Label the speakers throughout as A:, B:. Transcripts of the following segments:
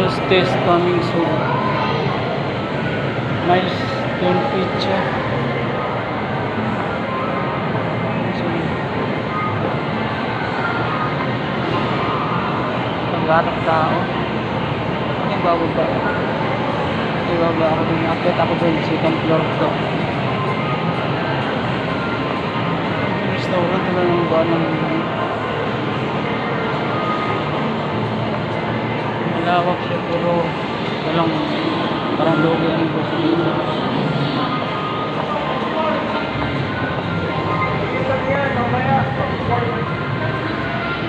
A: Miles test coming soon. Miles turn pizza. Pagharap tao. Ano yung bababa? Ibaba ako din. Akit ako din. Second floor to. Restaurant na ng buwan ng malawak siya pero walang parang logo ang gusto dito.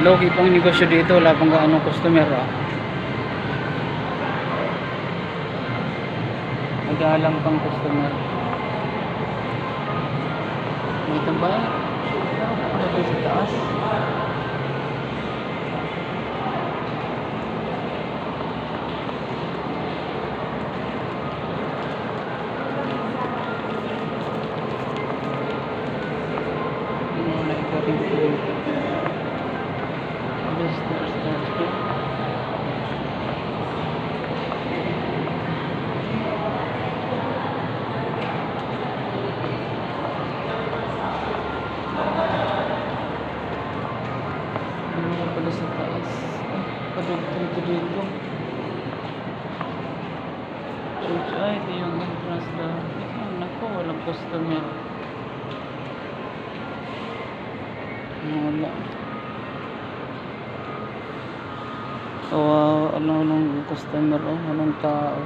A: Logi pang negosyo dito, wala pang gaano customer nag-aalang pang customer. May tambay ano sa taas. Pala sa taas. Padugtong ko dito. Church, ito yung entrance na. Naku, walang customer. Wala. Anong customer anong tao.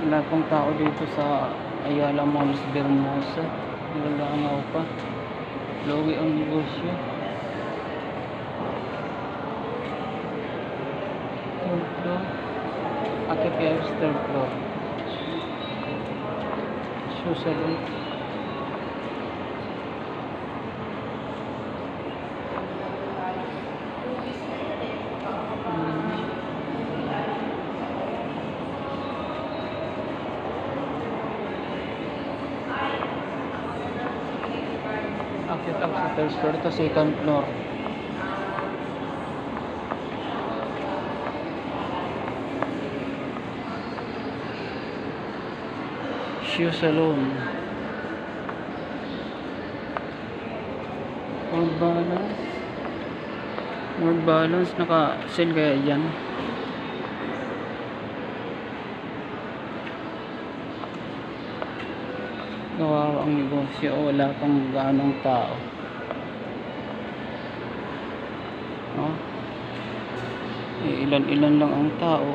A: Wala pang tao dito sa Ayala Malls Bermosa. Nilalangaw pa. Logi ang negosyo. Third floor. Akit Pierre's third floor. Shoe salon. Akit ako sa third floor. Ito second floor. Shoe salon. More balance. Naka-sale kaya dyan. Kawawa ang negosyo. Wala pang ganong tao. Ilan-ilan lang ang tao.